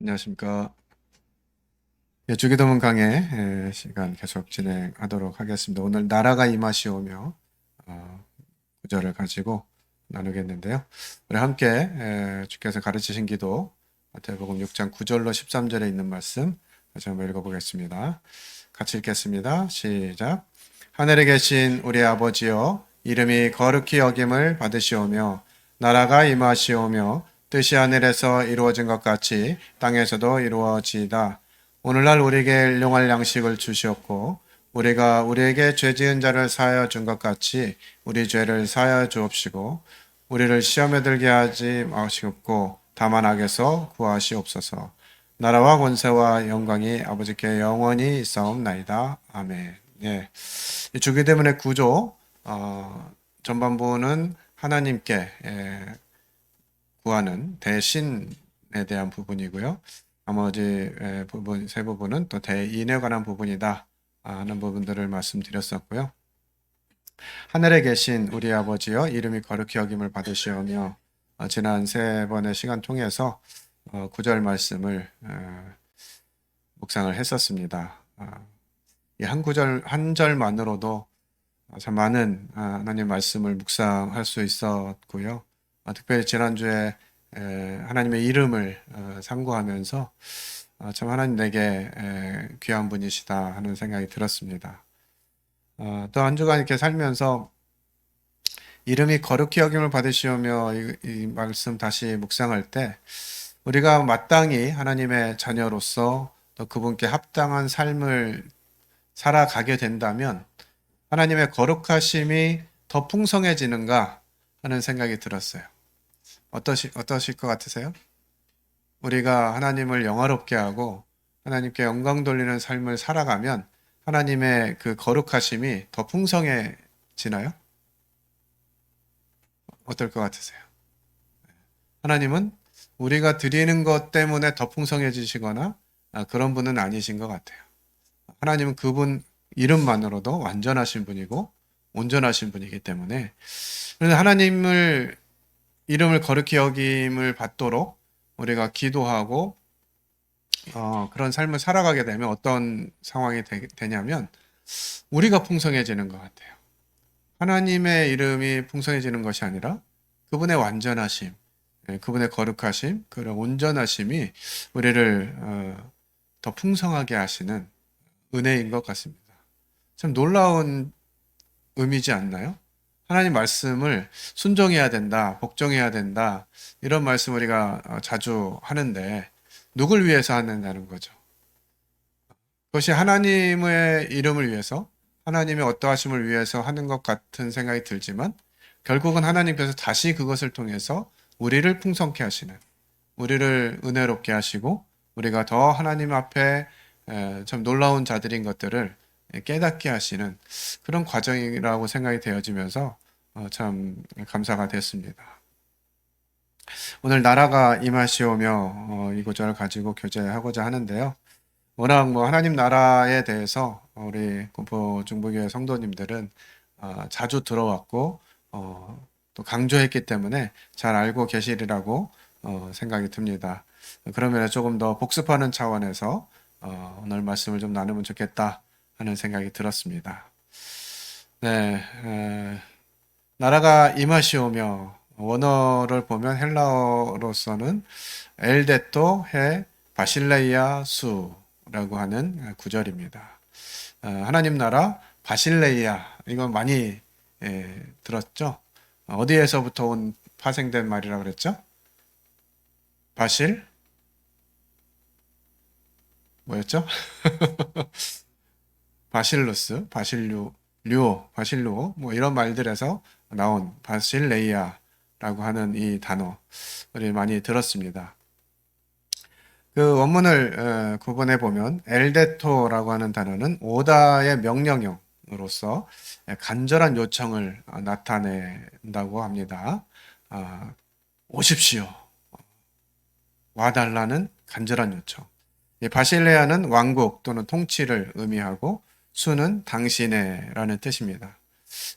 안녕하십니까. 예, 주기도문 강의 시간 계속 진행하도록 하겠습니다. 오늘 나라가 임하시오며 구절을 가지고 나누겠는데요. 우리 함께 주께서 가르치신 기도 마태복음 6장 9절로 13절에 있는 말씀 다시 한번 읽어보겠습니다. 같이 읽겠습니다. 시작. 하늘에 계신 우리 아버지여 이름이 거룩히 여김을 받으시오며 나라가 임하시오며 뜻이 하늘에서 이루어진 것 같이 땅에서도 이루어지이다. 오늘날 우리에게 일용할 양식을 주시옵고 우리가 우리에게 죄 지은 자를 사하여 준 것 같이 우리 죄를 사하여 주옵시고 우리를 시험에 들게 하지 마시옵고 다만 악에서 구하시옵소서. 나라와 권세와 영광이 아버지께 영원히 있사옵나이다. 아멘. 예. 이 주기도문의 구조 전반부는 하나님께 구하는 대신에 대한 부분이고요. 나머지 부분, 세 부분은 또 대인에 관한 부분이다 하는 부분들을 말씀드렸었고요. 하늘에 계신 우리 아버지여 이름이 거룩히 여김을 받으시오며 지난 세 번의 시간 통해서 구절 말씀을 묵상을 했었습니다. 이 한 구절 한 절만으로도 참 많은 하나님 말씀을 묵상할 수 있었고요. 특별히 지난주에 하나님의 이름을 상고하면서 참 하나님 내게 귀한 분이시다 하는 생각이 들었습니다. 또 한 주간 이렇게 살면서 이름이 거룩히 여김을 받으시오며 이 말씀 다시 묵상할 때 우리가 마땅히 하나님의 자녀로서 또 그분께 합당한 삶을 살아가게 된다면 하나님의 거룩하심이 더 풍성해지는가 하는 생각이 들었어요. 어떠실 것 같으세요? 우리가 하나님을 영화롭게 하고 하나님께 영광 돌리는 삶을 살아가면 하나님의 그 거룩하심이 더 풍성해지나요? 어떨 것 같으세요? 하나님은 우리가 드리는 것 때문에 더 풍성해지시거나 그런 분은 아니신 것 같아요. 하나님은 그분 이름만으로도 완전하신 분이고 온전하신 분이기 때문에 그래서 하나님을 이름을 거룩히 여김을 받도록 우리가 기도하고 그런 삶을 살아가게 되면 어떤 상황이 되냐면 우리가 풍성해지는 것 같아요. 하나님의 이름이 풍성해지는 것이 아니라 그분의 완전하심, 그분의 거룩하심, 그런 온전하심이 우리를 더 풍성하게 하시는 은혜인 것 같습니다. 참 놀라운 의미지 않나요? 하나님 말씀을 순종해야 된다, 복종해야 된다, 이런 말씀 우리가 자주 하는데, 누굴 위해서 하는다는 거죠? 그것이 하나님의 이름을 위해서, 하나님의 어떠하심을 위해서 하는 것 같은 생각이 들지만, 결국은 하나님께서 다시 그것을 통해서 우리를 풍성케 하시는, 우리를 은혜롭게 하시고, 우리가 더 하나님 앞에 참 놀라운 자들인 것들을 깨닫게 하시는 그런 과정이라고 생각이 되어지면서 참 감사가 됐습니다. 오늘 나라가 임하시오며 이 구절을 가지고 교제하고자 하는데요. 워낙 하나님 나라에 대해서 우리 군포 중부교회 성도님들은 자주 들어왔고 또 강조했기 때문에 잘 알고 계시리라고 생각이 듭니다. 그러면 조금 더 복습하는 차원에서 오늘 말씀을 좀 나누면 좋겠다 하는 생각이 들었습니다. 네, 나라가 임하시오며 원어를 보면 헬라어로서는 엘데토 해 바실레이아 수라고 하는 구절입니다. 하나님 나라 바실레이아 이건 많이 들었죠? 어디에서부터 파생된 말이라고 그랬죠? 바실 뭐였죠? 바실루스, 바실루오 뭐 이런 말들에서 나온 바실레이아라고 하는 이 단어 우리 많이 들었습니다. 그 원문을 구분해 보면 엘데토라고 하는 단어는 오다의 명령형으로서 간절한 요청을 나타낸다고 합니다. 오십시오. 와달라는 간절한 요청. 바실레아는 왕국 또는 통치를 의미하고 수는 당신의라는 뜻입니다.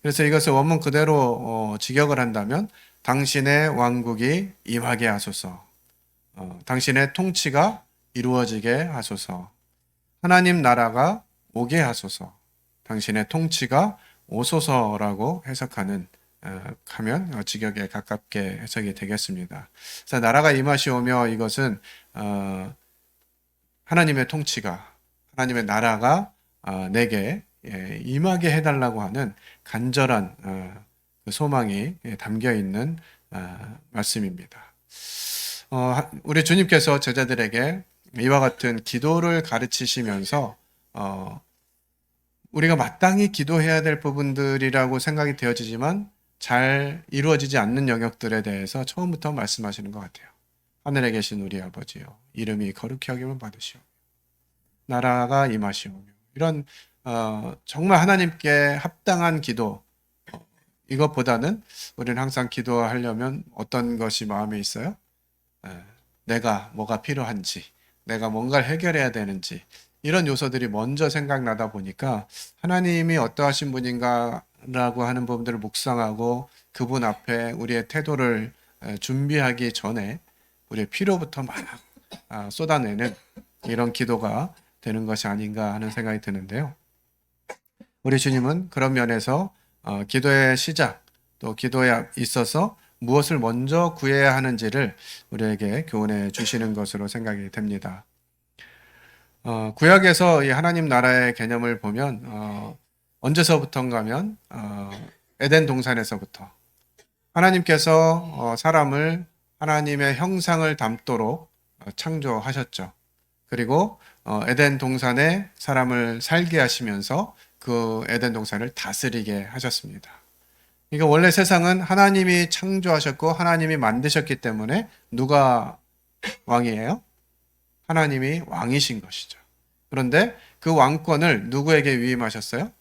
그래서 이것을 원문 그대로 직역을 한다면 당신의 왕국이 임하게 하소서. 당신의 통치가 이루어지게 하소서. 하나님 나라가 오게 하소서. 당신의 통치가 오소서라고 해석하는 하면 직역에 가깝게 해석이 되겠습니다. 그래서 나라가 임하시오며 이것은 하나님의 통치가 하나님의 나라가 내게 임하게 해달라고 하는 간절한 그 소망이 담겨 있는 말씀입니다. 우리 주님께서 제자들에게 이와 같은 기도를 가르치시면서 우리가 마땅히 기도해야 될 부분들이라고 생각이 되어지지만 잘 이루어지지 않는 영역들에 대해서 처음부터 말씀하시는 것 같아요. 하늘에 계신 우리 아버지요, 이름이 거룩히 여김을 받으시오. 나라가 임하시오며. 이런 정말 하나님께 합당한 기도, 이것보다는 우리는 항상 기도하려면 어떤 것이 마음에 있어요? 내가 뭐가 필요한지, 내가 뭔가를 해결해야 되는지, 이런 요소들이 먼저 생각나다 보니까 하나님이 어떠하신 분인가라고 하는 부분들을 묵상하고 그분 앞에 우리의 태도를 준비하기 전에 우리의 필요부터 막 쏟아내는 이런 기도가 되는 것이 아닌가 하는 생각이 드는데요. 우리 주님은 그런 면에서 기도의 시작, 또 기도에 있어서 무엇을 먼저 구해야 하는지를 우리에게 교훈해 주시는 것으로 생각이 됩니다. 구약에서 이 하나님 나라의 개념을 보면 언제서부터인가 하면 에덴 동산에서부터 하나님께서 사람을 하나님의 형상을 담도록 창조하셨죠. 그리고 에덴 동산에 사람을 살게 하시면서 그 에덴 동산을 다스리게 하셨습니다. 그러니까 원래 세상은 하나님이 창조하셨고 하나님이 만드셨기 때문에 누가 왕이에요? 하나님이 왕이신 것이죠. 그런데 그 왕권을 누구에게 위임하셨어요?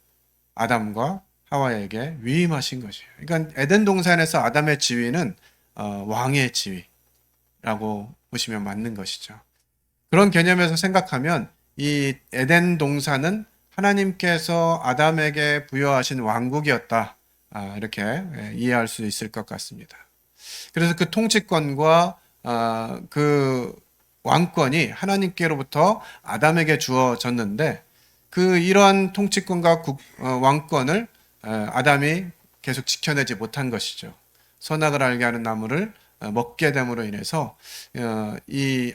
아담과 하와에게 위임하신 것이에요. 그러니까 에덴 동산에서 아담의 지위는 왕의 지위라고 보시면 맞는 것이죠. 그런 개념에서 생각하면 이 에덴 동산은 하나님께서 아담에게 부여하신 왕국이었다. 이렇게 이해할 수 있을 것 같습니다. 그래서 그 통치권과 그 왕권이 하나님께로부터 아담에게 주어졌는데 이러한 통치권과 왕권을 아담이 계속 지켜내지 못한 것이죠. 선악을 알게 하는 나무를 먹게 됨으로 인해서 이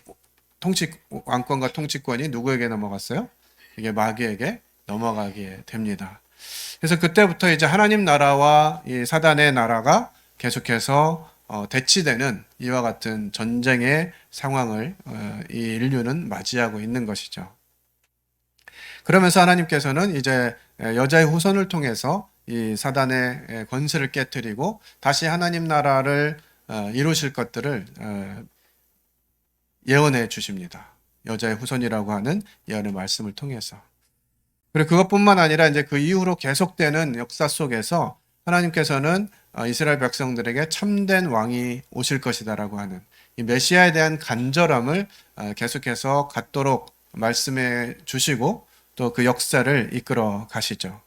왕권과 통치권이 누구에게 넘어갔어요? 이게 마귀에게 넘어가게 됩니다. 그래서 그때부터 이제 하나님 나라와 이 사단의 나라가 계속해서 대치되는 이와 같은 전쟁의 상황을 이 인류는 맞이하고 있는 것이죠. 그러면서 하나님께서는 이제 여자의 후손을 통해서 이 사단의 권세를 깨뜨리고 다시 하나님 나라를 이루실 것들을 예언해 주십니다. 여자의 후손이라고 하는 예언의 말씀을 통해서. 그리고 그것뿐만 아니라 이제 그 이후로 계속되는 역사 속에서 하나님께서는 이스라엘 백성들에게 참된 왕이 오실 것이다라고 하는 이 메시아에 대한 간절함을 계속해서 갖도록 말씀해 주시고 또 그 역사를 이끌어 가시죠.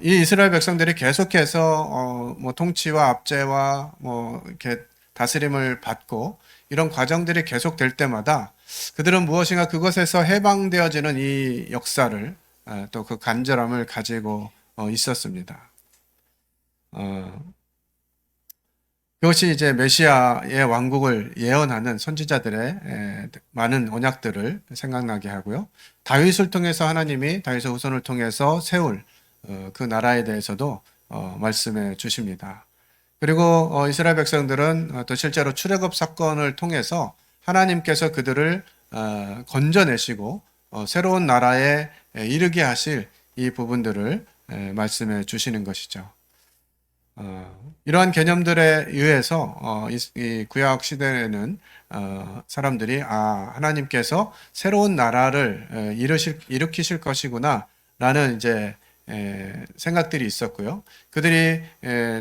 이 이스라엘 백성들이 계속해서 뭐 통치와 압제와 뭐 이렇게 다스림을 받고 이런 과정들이 계속될 때마다 그들은 무엇인가 그것에서 해방되어지는 이 역사를 또 그 간절함을 가지고 있었습니다. 그것이 이제 메시아의 왕국을 예언하는 선지자들의 많은 언약들을 생각나게 하고요. 다윗을 통해서 하나님이 다윗의 후손을 통해서 세울 그 나라에 대해서도 말씀해 주십니다. 그리고 이스라엘 백성들은 또 실제로 출애굽 사건을 통해서 하나님께서 그들을 건져내시고 새로운 나라에 이르게 하실 이 부분들을 말씀해 주시는 것이죠. 이러한 개념들에 의해서 이 구약 시대에는 사람들이 하나님께서 새로운 나라를 일으키실 것이구나 라는 이제 생각들이 있었고요. 그들이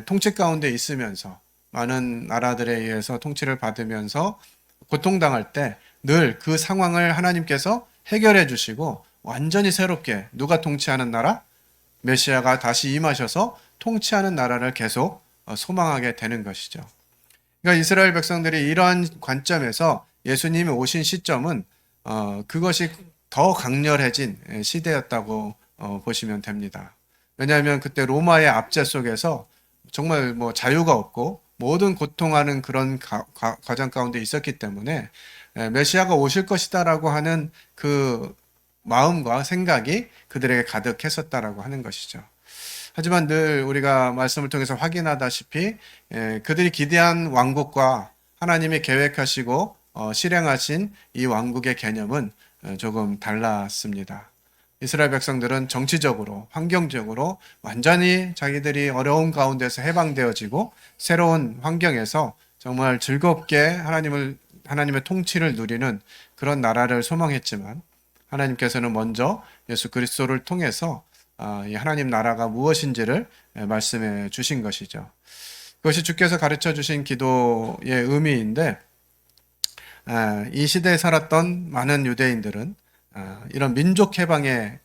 통치 가운데 있으면서 많은 나라들에 의해서 통치를 받으면서 고통당할 때 늘 그 상황을 하나님께서 해결해 주시고 완전히 새롭게 누가 통치하는 나라? 메시아가 다시 임하셔서 통치하는 나라를 계속 소망하게 되는 것이죠. 그러니까 이스라엘 백성들이 이러한 관점에서 예수님이 오신 시점은 그것이 더 강렬해진 시대였다고 보시면 됩니다. 왜냐하면 그때 로마의 압제 속에서 정말 뭐 자유가 없고 모든 고통하는 그런 과정 가운데 있었기 때문에 메시아가 오실 것이다라고 하는 그 마음과 생각이 그들에게 가득했었다라고 하는 것이죠. 하지만 늘 우리가 말씀을 통해서 확인하다시피 그들이 기대한 왕국과 하나님이 계획하시고 실행하신 이 왕국의 개념은 조금 달랐습니다. 이스라엘 백성들은 정치적으로, 환경적으로 완전히 자기들이 어려운 가운데서 해방되어지고 새로운 환경에서 정말 즐겁게 하나님의 통치를 누리는 그런 나라를 소망했지만 하나님께서는 먼저 예수 그리스도를 통해서 이 하나님 나라가 무엇인지를 말씀해 주신 것이죠. 그것이 주께서 가르쳐 주신 기도의 의미인데 이 시대에 살았던 많은 유대인들은 이런 민족 해방의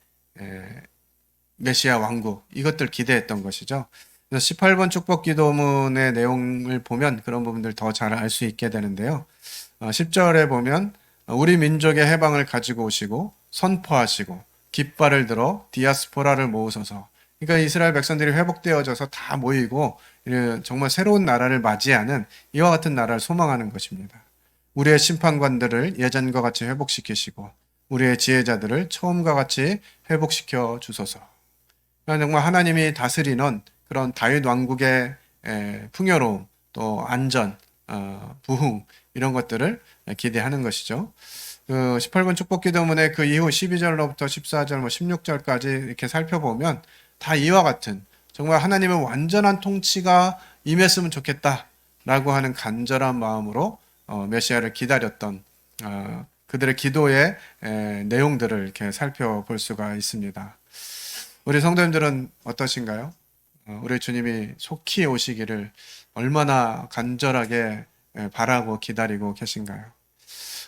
메시아 왕국 이것들 기대했던 것이죠. 그래서 18번 축복 기도문의 내용을 보면 그런 부분들 더 잘 알 수 있게 되는데요. 10절에 보면 우리 민족의 해방을 가지고 오시고 선포하시고 깃발을 들어 디아스포라를 모으소서. 그러니까 이스라엘 백성들이 회복되어져서 다 모이고 정말 새로운 나라를 맞이하는 이와 같은 나라를 소망하는 것입니다. 우리의 심판관들을 예전과 같이 회복시키시고 우리의 지혜자들을 처음과 같이 회복시켜 주소서. 정말 하나님이 다스리는 그런 다윗 왕국의 풍요로움, 또 안전, 부흥 이런 것들을 기대하는 것이죠. 그 18번 축복기도문의 그 이후 12절로부터 14절, 16절까지 이렇게 살펴보면 다 이와 같은 정말 하나님의 완전한 통치가 임했으면 좋겠다라고 하는 간절한 마음으로 메시아를 기다렸던 그들의 기도의 내용들을 이렇게 살펴볼 수가 있습니다. 우리 성도님들은 어떠신가요? 우리 주님이 속히 오시기를 얼마나 간절하게 바라고 기다리고 계신가요?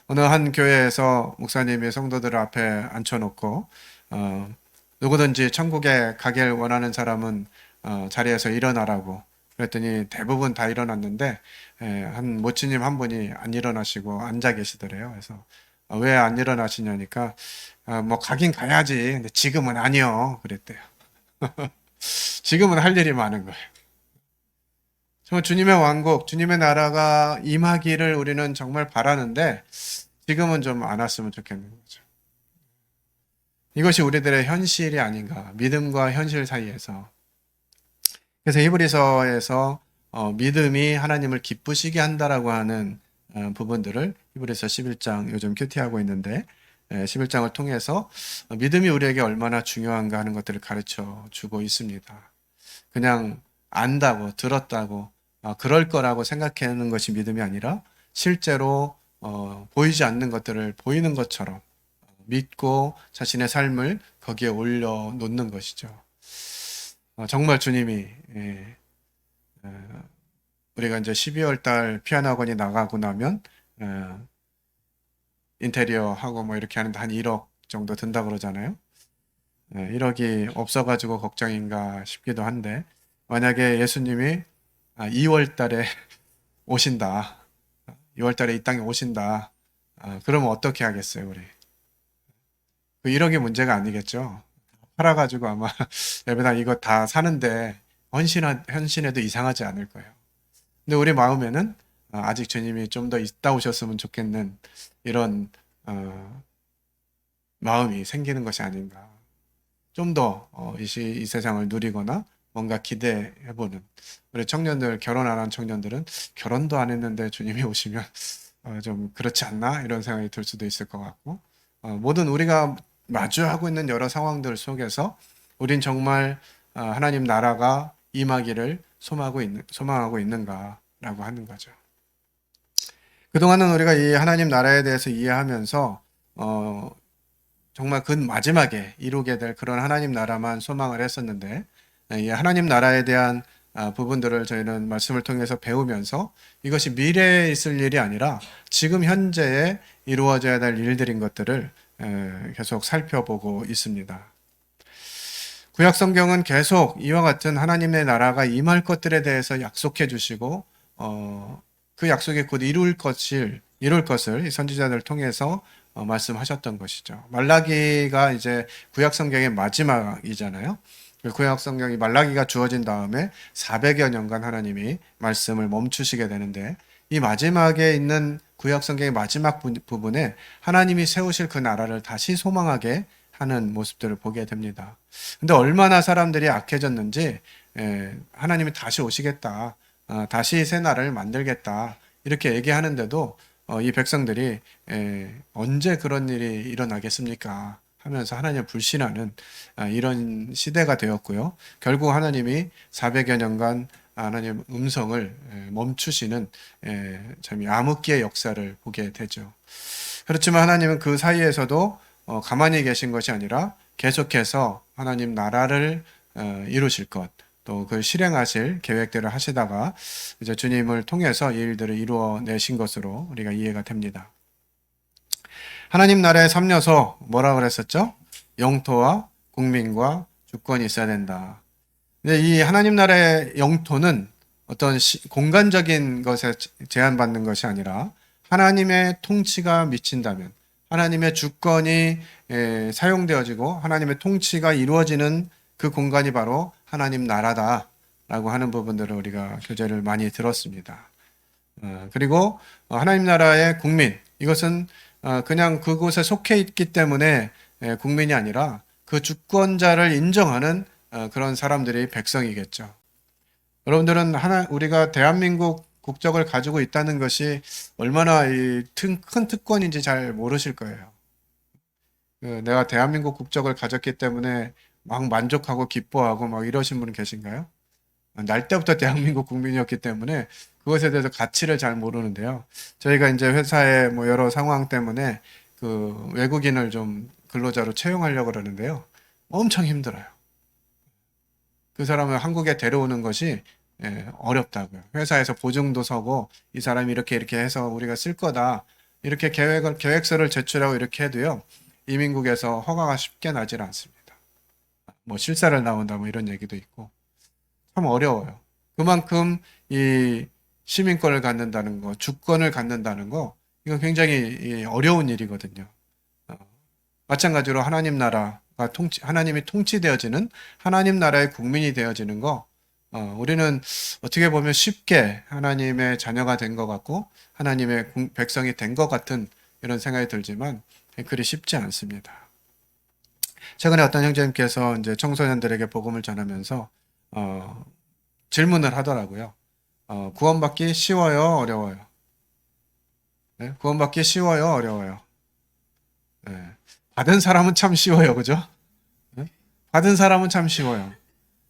어느 한 교회에서 목사님이 성도들을 앞에 앉혀놓고 누구든지 천국에 가길 원하는 사람은 자리에서 일어나라고 그랬더니 대부분 다 일어났는데 한 모치님 한 분이 안 일어나시고 앉아 계시더래요. 그래서 왜 안 일어나시냐니까 뭐 가긴 가야지. 근데 지금은 아니요. 그랬대요. 지금은 할 일이 많은 거예요. 정말 주님의 왕국, 주님의 나라가 임하기를 우리는 정말 바라는데 지금은 좀 안 왔으면 좋겠는 거죠. 이것이 우리들의 현실이 아닌가. 믿음과 현실 사이에서. 그래서 히브리서에서 믿음이 하나님을 기쁘시게 한다라고 하는 부분들을 히브리서 11장 요즘 큐티하고 있는데 11장을 통해서 믿음이 우리에게 얼마나 중요한가 하는 것들을 가르쳐 주고 있습니다. 그냥 안다고 들었다고 그럴 거라고 생각하는 것이 믿음이 아니라 실제로 보이지 않는 것들을 보이는 것처럼 믿고 자신의 삶을 거기에 올려놓는 것이죠. 정말 주님이 우리가 이제 12월 달 피아노 학원이 나가고 나면 인테리어 하고 뭐 이렇게 하는데 한 1억 정도 든다 그러잖아요. 1억이 없어가지고 걱정인가 싶기도 한데 만약에 예수님이 2월 달에 오신다. 2월 달에 이 땅에 오신다. 그러면 어떻게 하겠어요, 우리? 그 1억이 문제가 아니겠죠. 팔아가지고 아마 예배당 이거 다 사는데 헌신해도 이상하지 않을 거예요. 근데 우리 마음에는 아직 주님이 좀 더 있다 오셨으면 좋겠는 이런 마음이 생기는 것이 아닌가. 좀 더 이 세상을 누리거나 뭔가 기대해보는 우리 청년들, 결혼 안 한 청년들은 결혼도 안 했는데 주님이 오시면 좀 그렇지 않나 이런 생각이 들 수도 있을 것 같고 모든 우리가 마주하고 있는 여러 상황들 속에서 우린 정말 하나님 나라가 임하기를 소망하고 있는가라고 하는 거죠. 그동안은 우리가 이 하나님 나라에 대해서 이해하면서 정말 그 마지막에 이루게 될 그런 하나님 나라만 소망을 했었는데 이 하나님 나라에 대한 부분들을 저희는 말씀을 통해서 배우면서 이것이 미래에 있을 일이 아니라 지금 현재에 이루어져야 될 일들인 것들을 계속 살펴보고 있습니다. 구약 성경은 계속 이와 같은 하나님의 나라가 임할 것들에 대해서 약속해 주시고 그 약속이 곧 이룰 것을 이룰 것을 이 선지자들을 통해서 말씀하셨던 것이죠. 말라기가 이제 구약 성경의 마지막이잖아요. 구약 성경이 말라기가 주어진 다음에 400여 년간 하나님이 말씀을 멈추시게 되는데, 이 마지막에 있는 구약 성경의 마지막 부분에 하나님이 세우실 그 나라를 다시 소망하게 하는 모습들을 보게 됩니다. 근데 얼마나 사람들이 악해졌는지, 하나님이 다시 오시겠다, 다시 새 나라를 만들겠다 이렇게 얘기하는데도 이 백성들이 언제 그런 일이 일어나겠습니까 하면서 하나님을 불신하는 이런 시대가 되었고요. 결국 하나님이 400여 년간 하나님 음성을 멈추시는 참 암흑기의 역사를 보게 되죠. 그렇지만 하나님은 그 사이에서도 가만히 계신 것이 아니라 계속해서 하나님 나라를 이루실 것, 또 그 실행하실 계획들을 하시다가 이제 주님을 통해서 이 일들을 이루어내신 것으로 우리가 이해가 됩니다. 하나님 나라의 3요소 뭐라 그랬었죠? 영토와 국민과 주권이 있어야 된다. 근데 이 하나님 나라의 영토는 어떤 공간적인 것에 제한받는 것이 아니라 하나님의 통치가 미친다면, 하나님의 주권이 사용되어지고 하나님의 통치가 이루어지는 그 공간이 바로 하나님 나라다라고 하는 부분들을 우리가 교재를 많이 들었습니다. 그리고 하나님 나라의 국민, 이것은 그냥 그곳에 속해 있기 때문에 국민이 아니라 그 주권자를 인정하는 그런 사람들이 백성이겠죠. 여러분들은 우리가 대한민국 국적을 가지고 있다는 것이 얼마나 큰 특권인지 잘 모르실 거예요. 내가 대한민국 국적을 가졌기 때문에 막 만족하고 기뻐하고 막 이러신 분 계신가요? 날 때부터 대한민국 국민이었기 때문에 그것에 대해서 가치를 잘 모르는데요. 저희가 이제 회사의 뭐 여러 상황 때문에 그 외국인을 좀 근로자로 채용하려고 그러는데요. 엄청 힘들어요. 그 사람을 한국에 데려오는 것이 어렵다고요. 회사에서 보증도 서고 이 사람이 이렇게 해서 우리가 쓸 거다, 이렇게 계획서를 제출하고 이렇게 해도요, 이민국에서 허가가 쉽게 나질 않습니다. 뭐 실사를 나온다 뭐 이런 얘기도 있고 참 어려워요. 그만큼 이 시민권을 갖는다는 거, 주권을 갖는다는 거, 이건 굉장히 어려운 일이거든요. 마찬가지로 하나님 나라가 하나님이 통치되어지는 하나님 나라의 국민이 되어지는 거, 우리는 어떻게 보면 쉽게 하나님의 자녀가 된 것 같고 하나님의 백성이 된 것 같은 이런 생각이 들지만 그리 쉽지 않습니다. 최근에 어떤 형제님께서 이제 청소년들에게 복음을 전하면서 질문을 하더라고요. 구원받기 쉬워요, 어려워요? 네? 구원받기 쉬워요, 어려워요? 네. 받은 사람은 참 쉬워요, 그죠? 네? 받은 사람은 참 쉬워요.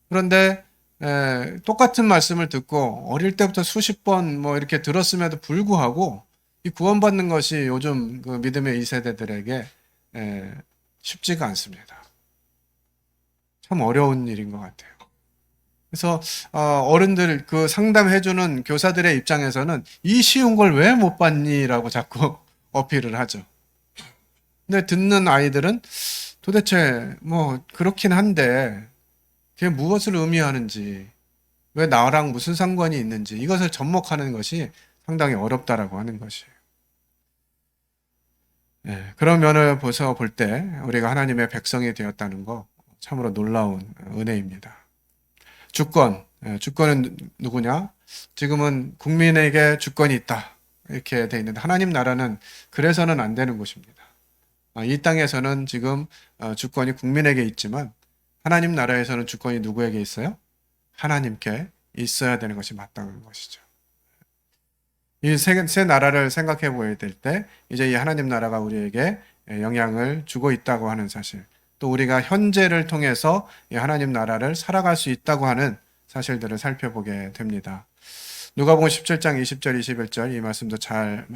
그런데 똑같은 말씀을 듣고 어릴 때부터 수십 번 뭐 이렇게 들었음에도 불구하고 이 구원받는 것이 요즘 그 믿음의 2세대들에게 쉽지가 않습니다. 참 어려운 일인 것 같아요. 그래서 어른들 그 상담해주는 교사들의 입장에서는 이 쉬운 걸 왜 못 받니라고 자꾸 어필을 하죠. 근데 듣는 아이들은 도대체 뭐 그렇긴 한데 그게 무엇을 의미하는지, 왜 나랑 무슨 상관이 있는지 이것을 접목하는 것이 상당히 어렵다라고 하는 것이에요. 그런 면을 보서 볼 때 우리가 하나님의 백성이 되었다는 거 참으로 놀라운 은혜입니다. 주권은 누구냐? 지금은 국민에게 주권이 있다 이렇게 돼 있는데, 하나님 나라는 그래서는 안 되는 곳입니다. 이 땅에서는 지금 주권이 국민에게 있지만 하나님 나라에서는 주권이 누구에게 있어요? 하나님께 있어야 되는 것이 마땅한 것이죠. 이 새 나라를 생각해 보게 될 때 이제 이 하나님 나라가 우리에게 영향을 주고 있다고 하는 사실, 또 우리가 현재를 통해서 이 하나님 나라를 살아갈 수 있다고 하는 사실들을 살펴보게 됩니다. 누가복음 17장 20절 21절 이 말씀도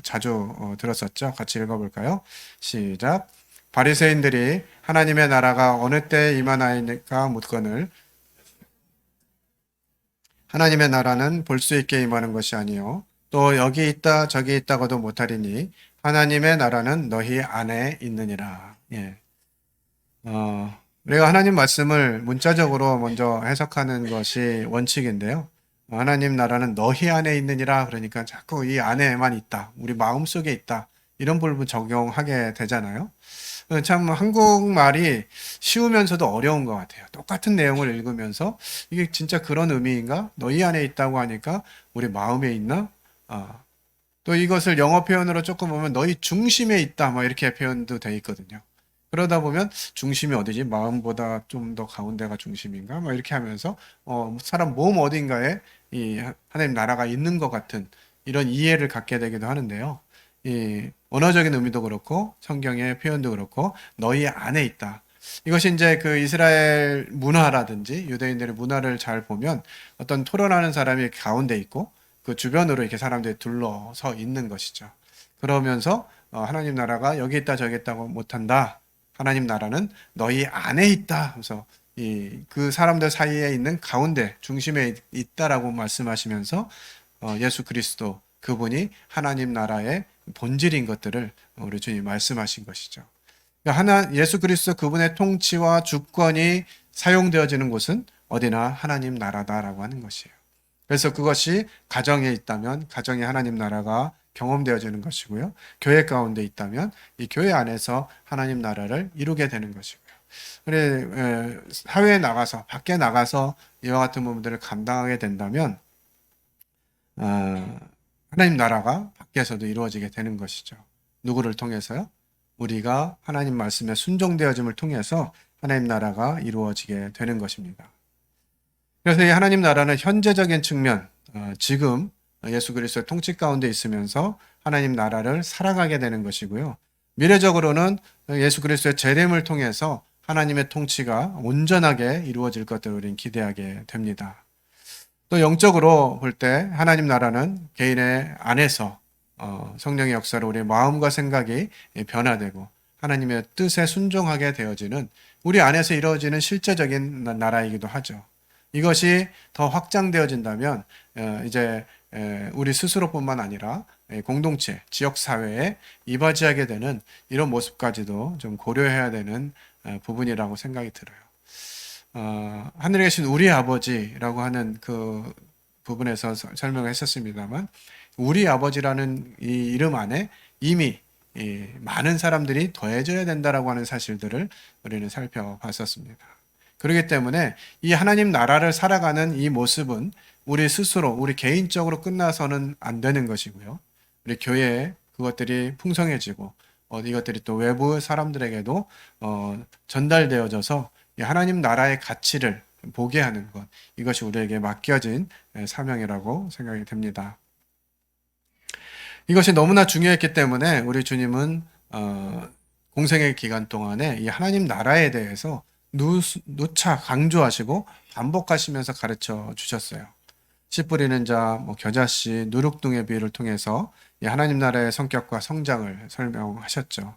자주 들었었죠. 같이 읽어볼까요? 시작. 바리새인들이 하나님의 나라가 어느 때에 임하나이까 묻거늘 하나님의 나라는 볼 수 있게 임하는 것이 아니요 또 여기 있다 저기 있다고도 못하리니 하나님의 나라는 너희 안에 있느니라. 예. 우리가 하나님 말씀을 문자적으로 먼저 해석하는 것이 원칙인데요. 하나님 나라는 너희 안에 있느니라. 그러니까 자꾸 이 안에만 있다. 우리 마음 속에 있다. 이런 부분 적용하게 되잖아요. 참 한국말이 쉬우면서도 어려운 것 같아요. 똑같은 내용을 읽으면서 이게 진짜 그런 의미인가? 너희 안에 있다고 하니까 우리 마음에 있나? 아, 또 이것을 영어 표현으로 조금 보면 너희 중심에 있다. 뭐 이렇게 표현도 돼 있거든요. 그러다 보면 중심이 어디지? 마음보다 좀 더 가운데가 중심인가? 뭐 이렇게 하면서 사람 몸 어딘가에 이 하나님 나라가 있는 것 같은 이런 이해를 갖게 되기도 하는데요. 이 언어적인 의미도 그렇고 성경의 표현도 그렇고 너희 안에 있다. 이것이 이제 그 이스라엘 문화라든지 유대인들의 문화를 잘 보면 어떤 토론하는 사람이 가운데 있고 그 주변으로 이렇게 사람들이 둘러서 있는 것이죠. 그러면서 하나님 나라가 여기 있다 저기 있다고 못한다. 하나님 나라는 너희 안에 있다. 그래서 그 사람들 사이에 있는 가운데 중심에 있다라고 말씀하시면서 예수 그리스도 그분이 하나님 나라의 본질인 것들을 우리 주님 말씀하신 것이죠. 그러니까 예수 그리스도 그분의 통치와 주권이 사용되어지는 곳은 어디나 하나님 나라다라고 하는 것이에요. 그래서 그것이 가정에 있다면 가정에 하나님 나라가 경험되어지는 것이고요. 교회 가운데 있다면 이 교회 안에서 하나님 나라를 이루게 되는 것이고요. 그래 사회에 나가서 밖에 나가서 이와 같은 부분들을 감당하게 된다면 어, 하나님 나라가 밖에서도 이루어지게 되는 것이죠. 누구를 통해서요? 우리가 하나님 말씀에 순종되어짐을 통해서 하나님 나라가 이루어지게 되는 것입니다. 그래서 이 하나님 나라는 현재적인 측면, 지금 예수 그리스도의 통치 가운데 있으면서 하나님 나라를 살아가게 되는 것이고요. 미래적으로는 예수 그리스도의 재림을 통해서 하나님의 통치가 온전하게 이루어질 것들을 우리는 기대하게 됩니다. 또 영적으로 볼 때 하나님 나라는 개인의 안에서 성령의 역사로 우리의 마음과 생각이 변화되고 하나님의 뜻에 순종하게 되어지는 우리 안에서 이루어지는 실제적인 나라이기도 하죠. 이것이 더 확장되어진다면 이제 우리 스스로뿐만 아니라 공동체, 지역 사회에 이바지하게 되는 이런 모습까지도 좀 고려해야 되는 부분이라고 생각이 들어요. 하늘에 계신 우리 아버지라고 하는 그 부분에서 설명을 했었습니다만 우리 아버지라는 이 이름 안에 이미 많은 사람들이 더해져야 된다라고 하는 사실들을 우리는 살펴봤었습니다. 그렇기 때문에 이 하나님 나라를 살아가는 이 모습은 우리 스스로, 우리 개인적으로 끝나서는 안 되는 것이고요. 우리 교회에 그것들이 풍성해지고 이것들이 또 외부 사람들에게도 전달되어져서 하나님 나라의 가치를 보게 하는 것, 이것이 우리에게 맡겨진 사명이라고 생각이 됩니다. 이것이 너무나 중요했기 때문에 우리 주님은 공생의 기간 동안에 이 하나님 나라에 대해서 누차 강조하시고 반복하시면서 가르쳐 주셨어요. 씨 뿌리는 자, 겨자씨, 누룩둥의 비유를 통해서 이 하나님 나라의 성격과 성장을 설명하셨죠.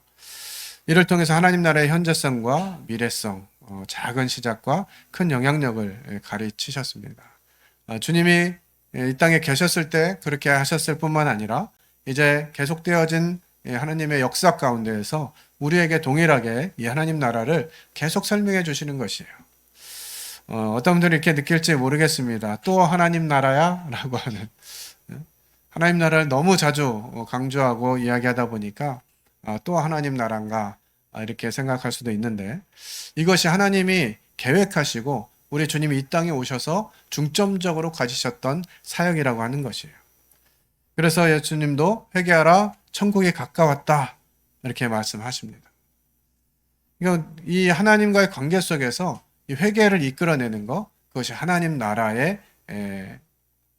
이를 통해서 하나님 나라의 현재성과 미래성, 작은 시작과 큰 영향력을 가르치셨습니다. 주님이 이 땅에 계셨을 때 그렇게 하셨을 뿐만 아니라 이제 계속되어진 하나님의 역사 가운데에서 우리에게 동일하게 이 하나님 나라를 계속 설명해 주시는 것이에요. 어떤 분들이 이렇게 느낄지 모르겠습니다. 또 하나님 나라야? 라고 하는. 하나님 나라를 너무 자주 강조하고 이야기하다 보니까 또 하나님 나라인가 이렇게 생각할 수도 있는데 이것이 하나님이 계획하시고 우리 주님이 이 땅에 오셔서 중점적으로 가지셨던 사역이라고 하는 것이에요. 그래서 예수님도 회개하라 천국이 가까웠다 이렇게 말씀하십니다. 이 하나님과의 관계 속에서 이 회개를 이끌어내는 것 그것이 하나님 나라에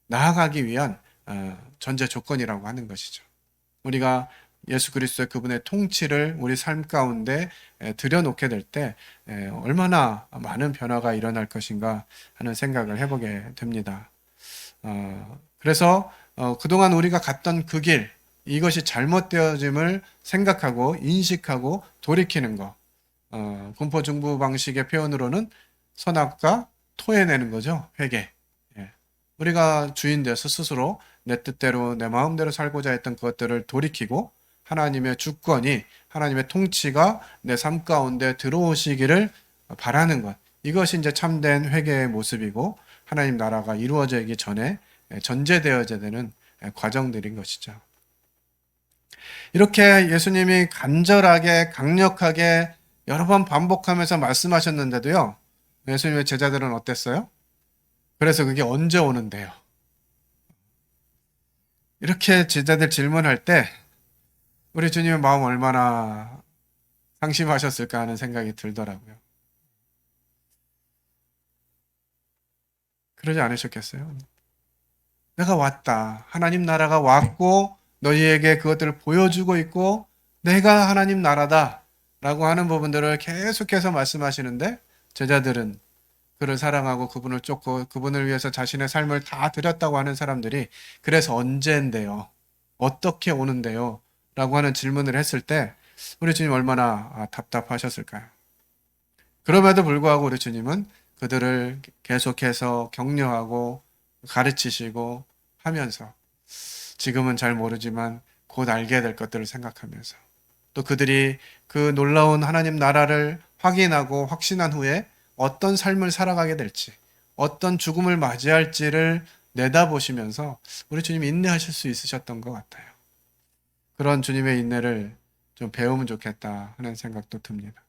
나아가기 위한 전제 조건이라고 하는 것이죠. 우리가 예수 그리스도의 그분의 통치를 우리 삶 가운데 들여놓게 될 때 얼마나 많은 변화가 일어날 것인가 하는 생각을 해보게 됩니다. 그래서 그동안 우리가 갔던 그 길, 이것이 잘못되어짐을 생각하고 인식하고 돌이키는 것. 군포중부 방식의 표현으로는 선악과 토해내는 거죠. 회개. 우리가 주인 돼서 스스로 내 뜻대로 내 마음대로 살고자 했던 것들을 돌이키고 하나님의 주권이 하나님의 통치가 내 삶 가운데 들어오시기를 바라는 것. 이것이 이제 참된 회개의 모습이고 하나님 나라가 이루어지기 전에 전제되어져야 되는 과정들인 것이죠. 이렇게 예수님이 간절하게 강력하게 여러 번 반복하면서 말씀하셨는데도요. 예수님의 제자들은 어땠어요? 그래서 그게 언제 오는데요? 이렇게 제자들 질문할 때 우리 주님의 마음 얼마나 상심하셨을까 하는 생각이 들더라고요. 그러지 않으셨겠어요? 내가 왔다. 하나님 나라가 왔고 너희에게 그것들을 보여주고 있고 내가 하나님 나라다 라고 하는 부분들을 계속해서 말씀하시는데 제자들은 그를 사랑하고 그분을 쫓고 그분을 위해서 자신의 삶을 다 드렸다고 하는 사람들이 그래서 언제인데요? 어떻게 오는데요? 라고 하는 질문을 했을 때 우리 주님 얼마나 답답하셨을까요? 그럼에도 불구하고 우리 주님은 그들을 계속해서 격려하고 가르치시고 하면서 지금은 잘 모르지만 곧 알게 될 것들을 생각하면서 또 그들이 그 놀라운 하나님 나라를 확인하고 확신한 후에 어떤 삶을 살아가게 될지, 어떤 죽음을 맞이할지를 내다보시면서 우리 주님 인내하실 수 있으셨던 것 같아요. 그런 주님의 인내를 좀 배우면 좋겠다 하는 생각도 듭니다.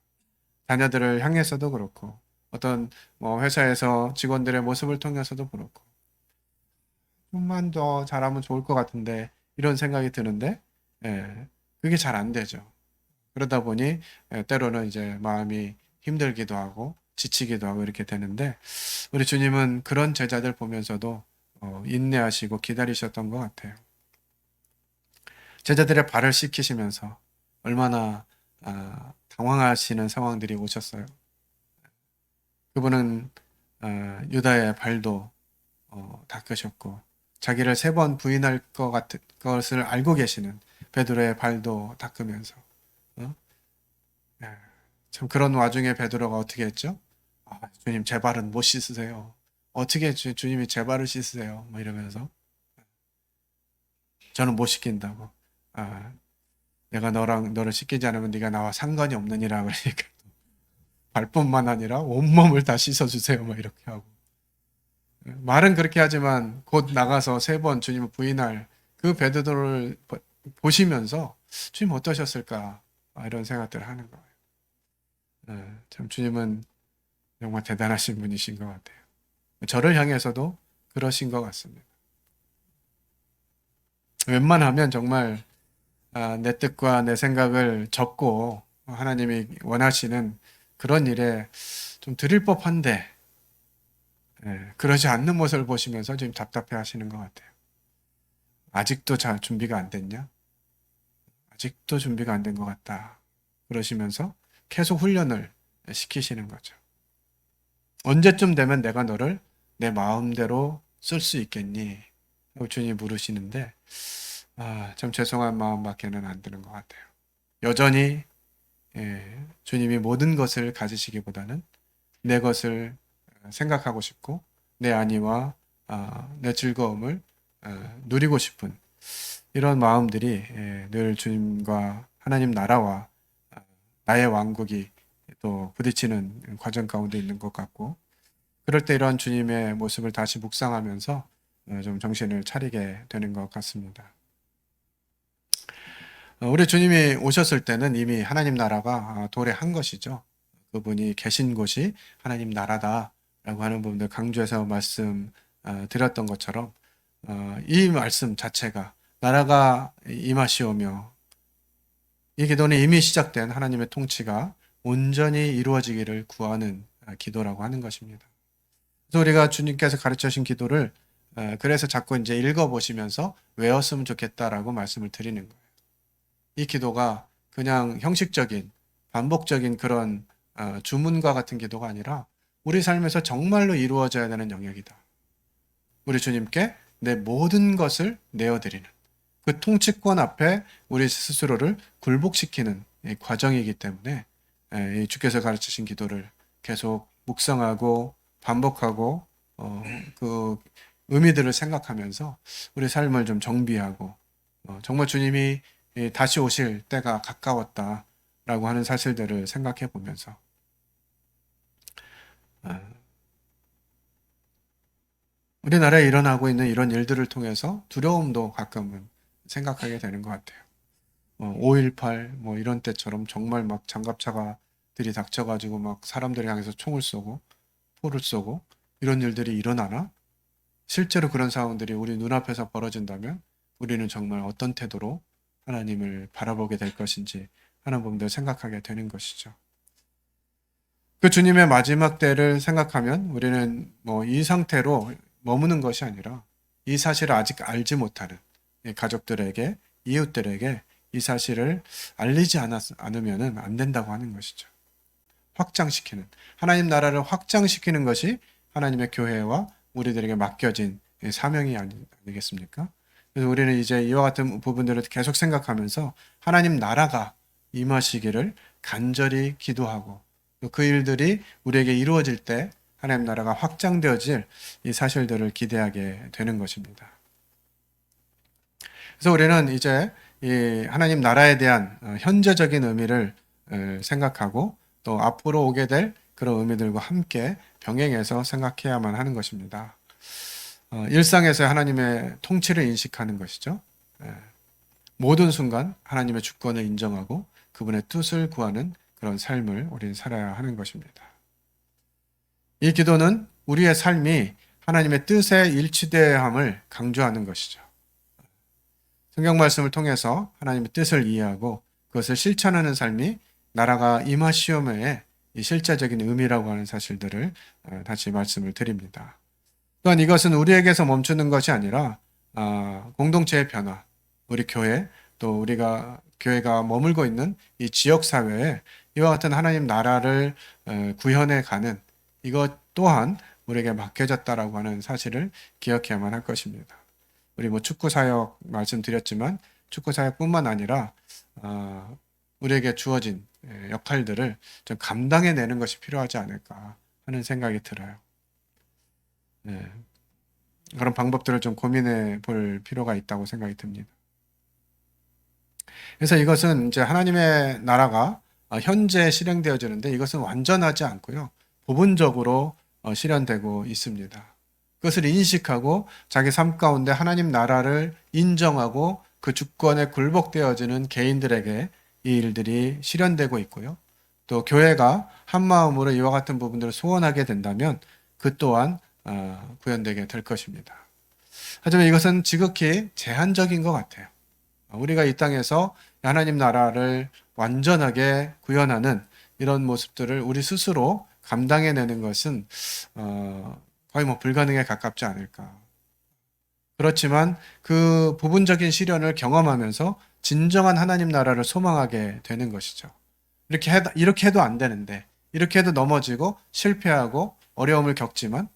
자녀들을 향해서도 그렇고, 어떤 회사에서 직원들의 모습을 통해서도 그렇고, 좀만 더 잘하면 좋을 것 같은데, 이런 생각이 드는데, 그게 잘 안 되죠. 그러다 보니 때로는 이제 마음이 힘들기도 하고 지치기도 하고 이렇게 되는데 우리 주님은 그런 제자들 보면서도 인내하시고 기다리셨던 것 같아요. 제자들의 발을 씻기시면서 얼마나 당황하시는 상황들이 오셨어요. 그분은 유다의 발도 닦으셨고 자기를 3번 부인할 것 같은 것을 알고 계시는 베드로의 발도 닦으면서 어? 예, 참 그런 와중에 베드로가 어떻게 했죠? 주님 제 발은 못 씻으세요. 어떻게 주님이 제 발을 씻으세요? 뭐 이러면서 저는 못 씻긴다고. 아, 내가 너를 씻기지 않으면 네가 나와 상관이 없느니라 그러니까 발뿐만 아니라 온몸을 다 씻어주세요. 뭐 이렇게 하고 말은 그렇게 하지만 곧 나가서 3번 주님을 부인할 그 베드로를 보시면서 주님 어떠셨을까 이런 생각들을 하는 거예요. 참 주님은 정말 대단하신 분이신 것 같아요. 저를 향해서도 그러신 것 같습니다. 웬만하면 정말 내 뜻과 내 생각을 접고 하나님이 원하시는 그런 일에 좀 드릴 법한데 그러지 않는 모습을 보시면서 지금 답답해 하시는 것 같아요. 아직도 잘 준비가 안 됐냐? 아직도 준비가 안 된 것 같다. 그러시면서 계속 훈련을 시키시는 거죠. 언제쯤 되면 내가 너를 내 마음대로 쓸 수 있겠니? 라고 주님이 물으시는데 참 죄송한 마음밖에는 안 드는 것 같아요. 여전히 주님이 모든 것을 가지시기보다는 내 것을 생각하고 싶고 내 안위와 내 즐거움을 누리고 싶은 이런 마음들이 늘 주님과 하나님 나라와 나의 왕국이 또 부딪히는 과정 가운데 있는 것 같고 그럴 때 이런 주님의 모습을 다시 묵상하면서 좀 정신을 차리게 되는 것 같습니다. 우리 주님이 오셨을 때는 이미 하나님 나라가 도래한 것이죠. 그분이 계신 곳이 하나님 나라다라고 하는 부분들 강조해서 말씀 드렸던 것처럼 이 말씀 자체가 나라가 임하시오며 이 기도는 이미 시작된 하나님의 통치가 온전히 이루어지기를 구하는 기도라고 하는 것입니다. 그래서 우리가 주님께서 가르쳐 주신 기도를 그래서 자꾸 이제 읽어보시면서 외웠으면 좋겠다라고 말씀을 드리는 거예요. 이 기도가 그냥 형식적인 반복적인 그런 주문과 같은 기도가 아니라 우리 삶에서 정말로 이루어져야 되는 영역이다. 우리 주님께 내 모든 것을 내어드리는 그 통치권 앞에 우리 스스로를 굴복시키는 과정이기 때문에 주께서 가르치신 기도를 계속 묵상하고 반복하고 그 의미들을 생각하면서 우리 삶을 좀 정비하고 정말 주님이 다시 오실 때가 가까웠다라고 하는 사실들을 생각해 보면서 우리나라에 일어나고 있는 이런 일들을 통해서 두려움도 가끔은 생각하게 되는 것 같아요. 5.18 뭐 이런 때처럼 정말 막 장갑차가 들이닥쳐가지고 막 사람들을 향해서 총을 쏘고 포를 쏘고 이런 일들이 일어나나? 실제로 그런 상황들이 우리 눈앞에서 벌어진다면 우리는 정말 어떤 태도로 하나님을 바라보게 될 것인지 하는 부분들 생각하게 되는 것이죠. 그 주님의 마지막 때를 생각하면 우리는 뭐 이 상태로 머무는 것이 아니라 이 사실을 아직 알지 못하는 가족들에게, 이웃들에게 이 사실을 알리지 않으면 안 된다고 하는 것이죠. 확장시키는, 하나님 나라를 확장시키는 것이 하나님의 교회와 우리들에게 맡겨진 사명이 아니겠습니까? 그래서 우리는 이제 이와 같은 부분들을 계속 생각하면서 하나님 나라가 임하시기를 간절히 기도하고 그 일들이 우리에게 이루어질 때 하나님 나라가 확장되어질 이 사실들을 기대하게 되는 것입니다. 그래서 우리는 이제 이 하나님 나라에 대한 현재적인 의미를 생각하고 또 앞으로 오게 될 그런 의미들과 함께 병행해서 생각해야만 하는 것입니다. 일상에서 하나님의 통치를 인식하는 것이죠. 모든 순간 하나님의 주권을 인정하고 그분의 뜻을 구하는 그런 삶을 우리는 살아야 하는 것입니다. 이 기도는 우리의 삶이 하나님의 뜻에 일치되어야 함을 강조하는 것이죠. 성경 말씀을 통해서 하나님의 뜻을 이해하고 그것을 실천하는 삶이 나라가 임하시오매의 이 실제적인 의미라고 하는 사실들을 다시 말씀을 드립니다. 또한 이것은 우리에게서 멈추는 것이 아니라 공동체의 변화, 우리 교회, 또 우리가 교회가 머물고 있는 이 지역 사회에 이와 같은 하나님 나라를 구현해 가는 이것 또한 우리에게 맡겨졌다라고 하는 사실을 기억해야만 할 것입니다. 우리 뭐 축구 사역 말씀드렸지만 축구 사역뿐만 아니라 우리에게 주어진 역할들을 좀 감당해내는 것이 필요하지 않을까 하는 생각이 들어요. 네. 그런 방법들을 좀 고민해 볼 필요가 있다고 생각이 듭니다. 그래서 이것은 이제 하나님의 나라가 현재 실행되어지는데 이것은 완전하지 않고요. 부분적으로 실현되고 있습니다. 그것을 인식하고 자기 삶 가운데 하나님 나라를 인정하고 그 주권에 굴복되어지는 개인들에게 이 일들이 실현되고 있고요. 또 교회가 한 마음으로 이와 같은 부분들을 소원하게 된다면 그 또한 구현되게 될 것입니다. 하지만 이것은 지극히 제한적인 것 같아요. 우리가 이 땅에서 하나님 나라를 완전하게 구현하는 이런 모습들을 우리 스스로 감당해내는 것은 거의 뭐 불가능에 가깝지 않을까. 그렇지만 그 부분적인 시련을 경험하면서 진정한 하나님 나라를 소망하게 되는 것이죠. 이렇게 해도 안 되는데, 이렇게 해도 넘어지고 실패하고 어려움을 겪지만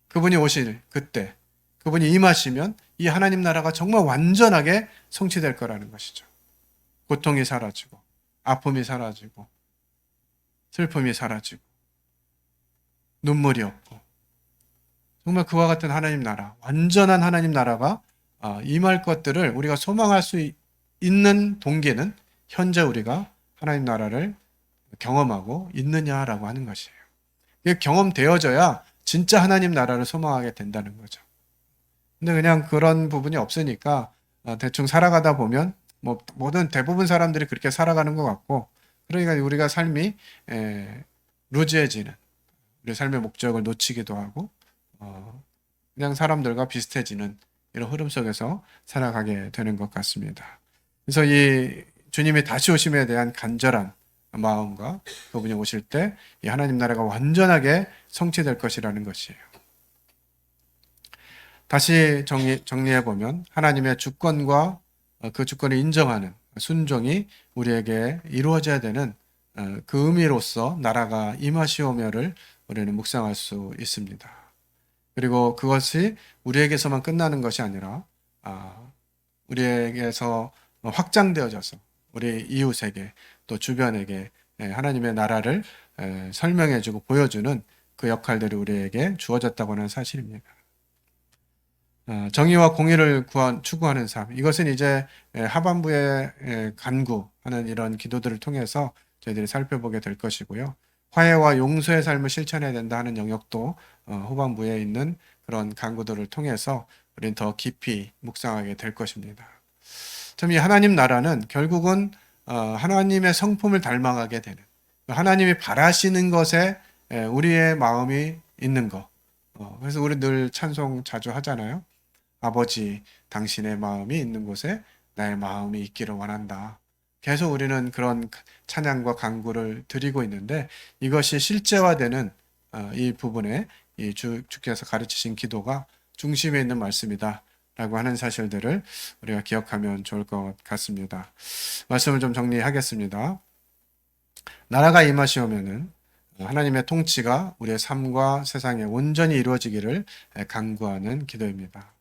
그분이 오실 그때, 그분이 임하시면 이 하나님 나라가 정말 완전하게 성취될 거라는 것이죠. 고통이 사라지고, 아픔이 사라지고, 슬픔이 사라지고, 눈물이 없고, 정말 그와 같은 하나님 나라, 완전한 하나님 나라가 임할 것들을 우리가 소망할 수 있는 동기는 현재 우리가 하나님 나라를 경험하고 있느냐라고 하는 것이에요. 이게 경험되어져야 진짜 하나님 나라를 소망하게 된다는 거죠. 근데 그냥 그런 부분이 없으니까 대충 살아가다 보면 뭐 모든 대부분 사람들이 그렇게 살아가는 것 같고, 그러니까 우리가 삶이 루즈해지는, 우리 삶의 목적을 놓치기도 하고 그냥 사람들과 비슷해지는 이런 흐름 속에서 살아가게 되는 것 같습니다. 그래서 이 주님이 다시 오심에 대한 간절한 마음과 그분이 오실 때 이 하나님 나라가 완전하게 성취될 것이라는 것이에요. 다시 정리해 보면 하나님의 주권과 그 주권을 인정하는 순종이 우리에게 이루어져야 되는 그 의미로서 나라가 임하시오며를 우리는 묵상할 수 있습니다. 그리고 그것이 우리에게서만 끝나는 것이 아니라 우리에게서 확장되어져서 우리 이웃에게 또 주변에게 하나님의 나라를 설명해주고 보여주는 그 역할들이 우리에게 주어졌다고 하는 사실입니다. 정의와 공의를 추구하는 삶, 이것은 이제 하반부에 간구하는 이런 기도들을 통해서 저희들이 살펴보게 될 것이고요. 화해와 용서의 삶을 실천해야 된다 하는 영역도 후반부에 있는 그런 강구들을 통해서 우리는 더 깊이 묵상하게 될 것입니다. 참 이 하나님 나라는 결국은 하나님의 성품을 닮아가게 되는, 하나님이 바라시는 것에 우리의 마음이 있는 것. 그래서 우리 늘 찬송 자주 하잖아요. 아버지, 당신의 마음이 있는 곳에 나의 마음이 있기를 원한다. 계속 우리는 그런 찬양과 간구를 드리고 있는데, 이것이 실제화되는 이 부분에 주께서 가르치신 기도가 중심에 있는 말씀이다 라고 하는 사실들을 우리가 기억하면 좋을 것 같습니다. 말씀을 좀 정리하겠습니다. 나라가 임하시오면은 하나님의 통치가 우리의 삶과 세상에 온전히 이루어지기를 간구하는 기도입니다.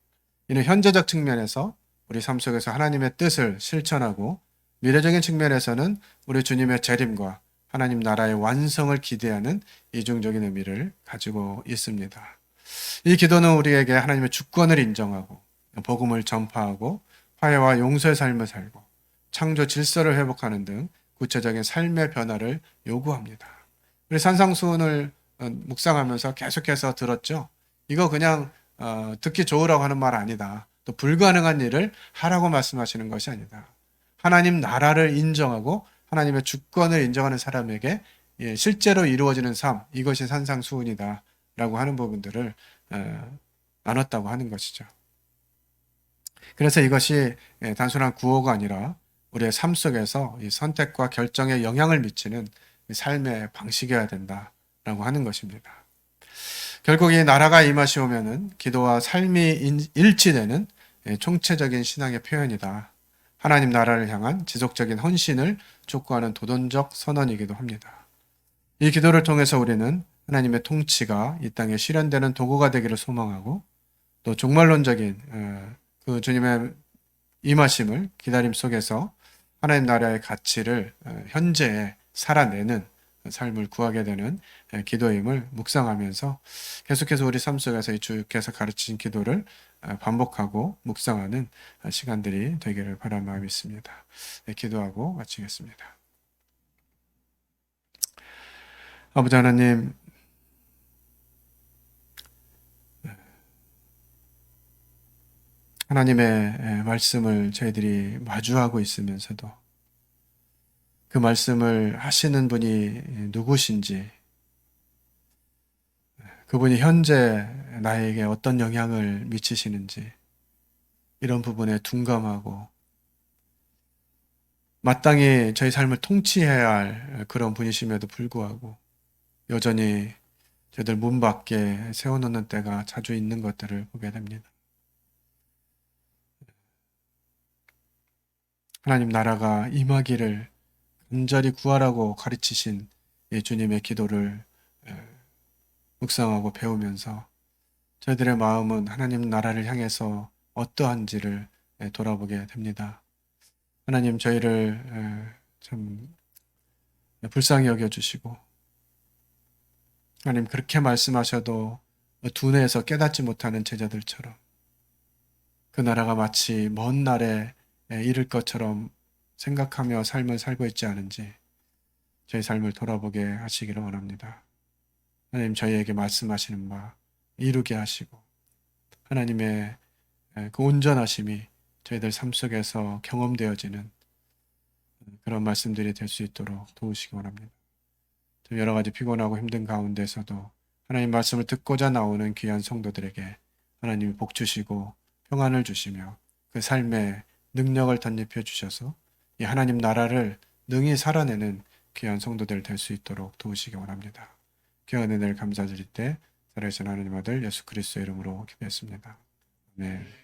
이는 현재적 측면에서 우리 삶 속에서 하나님의 뜻을 실천하고, 미래적인 측면에서는 우리 주님의 재림과 하나님 나라의 완성을 기대하는 이중적인 의미를 가지고 있습니다. 이 기도는 우리에게 하나님의 주권을 인정하고 복음을 전파하고 화해와 용서의 삶을 살고 창조 질서를 회복하는 등 구체적인 삶의 변화를 요구합니다. 우리 산상수훈을 묵상하면서 계속해서 들었죠. 이거 그냥 듣기 좋으라고 하는 말 아니다. 또 불가능한 일을 하라고 말씀하시는 것이 아니다. 하나님 나라를 인정하고 하나님의 주권을 인정하는 사람에게 실제로 이루어지는 삶, 이것이 산상수훈이다 라고 하는 부분들을 나눴다고 하는 것이죠. 그래서 이것이 단순한 구호가 아니라 우리의 삶 속에서 이 선택과 결정에 영향을 미치는 삶의 방식이어야 된다라고 하는 것입니다. 결국 이 나라가 임하시오면은 기도와 삶이 일치되는 총체적인 신앙의 표현이다. 하나님 나라를 향한 지속적인 헌신을 촉구하는 도전적 선언이기도 합니다. 이 기도를 통해서 우리는 하나님의 통치가 이 땅에 실현되는 도구가 되기를 소망하고, 또 종말론적인 그 주님의 임하심을 기다림 속에서 하나님 나라의 가치를 현재에 살아내는 삶을 구하게 되는 기도임을 묵상하면서 계속해서 우리 삶 속에서 이 주께서 가르치신 기도를 반복하고 묵상하는 시간들이 되기를 바라는 마음이 있습니다. 기도하고 마치겠습니다. 아버지 하나님, 하나님의 말씀을 저희들이 마주하고 있으면서도 그 말씀을 하시는 분이 누구신지, 그분이 현재 나에게 어떤 영향을 미치시는지, 이런 부분에 둔감하고 마땅히 저희 삶을 통치해야 할 그런 분이심에도 불구하고 여전히 저희들 문 밖에 세워놓는 때가 자주 있는 것들을 보게 됩니다. 하나님 나라가 임하기를 간절히 구하라고 가르치신 이 주님의 기도를 묵상하고 배우면서 저희들의 마음은 하나님 나라를 향해서 어떠한지를 돌아보게 됩니다. 하나님 저희를 참 불쌍히 여겨주시고, 하나님 그렇게 말씀하셔도 두뇌에서 깨닫지 못하는 제자들처럼 그 나라가 마치 먼 날에 이를 것처럼 생각하며 삶을 살고 있지 않은지 저희 삶을 돌아보게 하시기를 원합니다. 하나님 저희에게 말씀하시는 바 이루게 하시고, 하나님의 그 온전하심이 저희들 삶 속에서 경험되어지는 그런 말씀들이 될 수 있도록 도우시기 원합니다. 여러 가지 피곤하고 힘든 가운데서도 하나님 말씀을 듣고자 나오는 귀한 성도들에게 하나님이 복 주시고 평안을 주시며 그 삶에 능력을 덧입혀 주셔서 이 하나님 나라를 능히 살아내는 귀한 성도들 될 수 있도록 도우시기 원합니다. 귀한 은혜를 감사드릴 때 살아계신 하나님 아들 예수 그리스도의 이름으로 기도했습니다. 아멘.